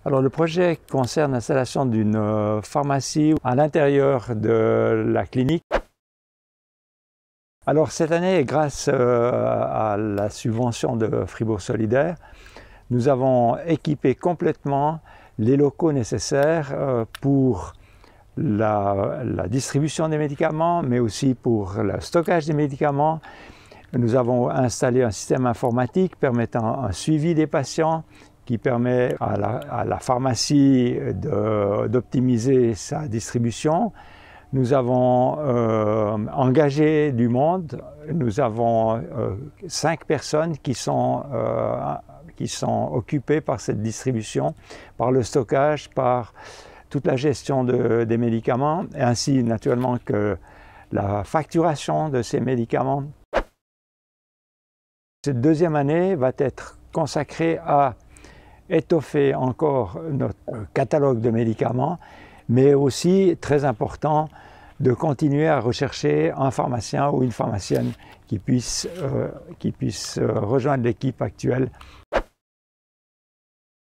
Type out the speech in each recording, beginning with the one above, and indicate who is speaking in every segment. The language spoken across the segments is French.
Speaker 1: Alors le projet concerne l'installation d'une pharmacie à l'intérieur de la clinique. Alors cette année, grâce à la subvention de Fribourg Solidaire, nous avons équipé complètement les locaux nécessaires pour la distribution des médicaments, mais aussi pour le stockage des médicaments. Nous avons installé un système informatique permettant un suivi des patients, qui permet à la pharmacie d'optimiser sa distribution. Nous avons engagé du monde. Nous avons 5 personnes qui sont occupées par cette distribution, par le stockage, par toute la gestion des médicaments, et ainsi naturellement que la facturation de ces médicaments. Cette deuxième année va être consacrée à étoffer encore notre catalogue de médicaments, mais aussi, très important, de continuer à rechercher un pharmacien ou une pharmacienne qui puisse rejoindre l'équipe actuelle.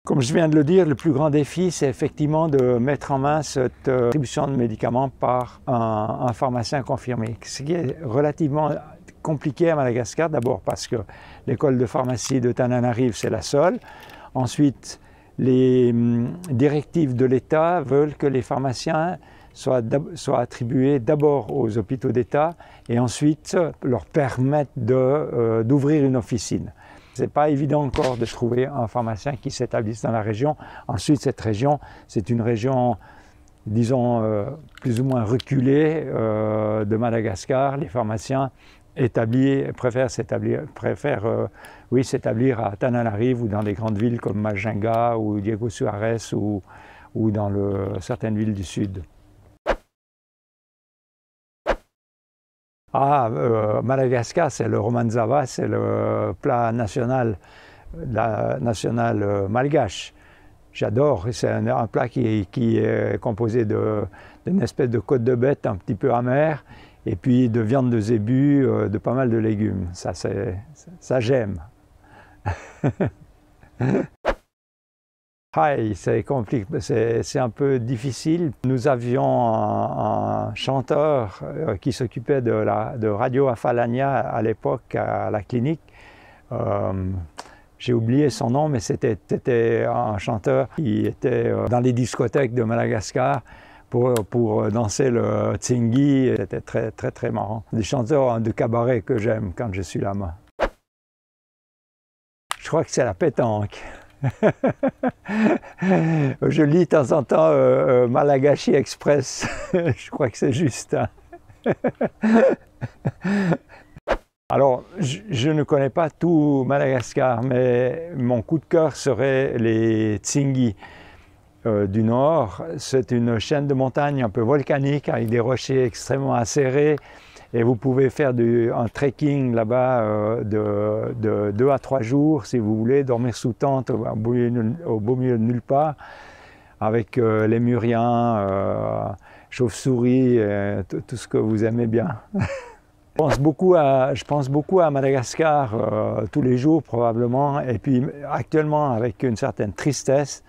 Speaker 1: Comme je viens de le dire, le plus grand défi, c'est effectivement de mettre en main cette distribution de médicaments par un pharmacien confirmé, ce qui est relativement compliqué à Madagascar, d'abord parce que l'école de pharmacie de Tananarive, c'est la seule. Ensuite, les directives de l'État veulent que les pharmaciens soient attribués d'abord aux hôpitaux d'État et ensuite leur permettent d'ouvrir une officine. Ce n'est pas évident encore de trouver un pharmacien qui s'établisse dans la région. Ensuite, cette région, c'est une région, disons, plus ou moins reculée de Madagascar. Les pharmaciens préfèrent s'établir à Tananarive ou dans des grandes villes comme Majinga ou Diego Suarez ou dans certaines villes du sud. Madagascar, c'est le romanzava, c'est le plat national malgache. J'adore, c'est un plat qui est composé d'une espèce de côte de bête un petit peu amère, et puis de viande de zébu, de pas mal de légumes. Ça j'aime. C'est compliqué, c'est un peu difficile. Nous avions un chanteur qui s'occupait de Radio Afalania à l'époque à la clinique. J'ai oublié son nom, mais c'était un chanteur qui était dans les discothèques de Madagascar pour danser le tsingi. C'était très, très, très marrant. Des chanteurs de cabaret que j'aime quand je suis là-bas. Je crois que c'est la pétanque. Je lis de temps en temps Malagashi Express. Je crois que c'est juste. Hein. Alors, je ne connais pas tout Madagascar, mais mon coup de cœur serait les Tsingi du nord. C'est une chaîne de montagnes un peu volcanique avec des rochers extrêmement acérés. Et vous pouvez faire un trekking là-bas de 2 à 3 jours si vous voulez, dormir sous tente au beau milieu de nulle part, avec lémuriens, chauves-souris, tout ce que vous aimez bien. Je pense beaucoup à Madagascar tous les jours probablement, et puis actuellement avec une certaine tristesse,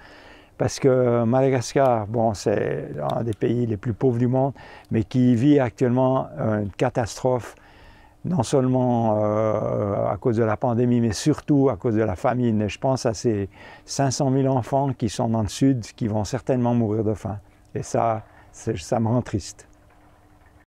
Speaker 1: parce que Madagascar, bon, c'est un des pays les plus pauvres du monde, mais qui vit actuellement une catastrophe, non seulement à cause de la pandémie, mais surtout à cause de la famine. Et je pense à ces 500 000 enfants qui sont dans le sud, qui vont certainement mourir de faim. Et ça me rend triste.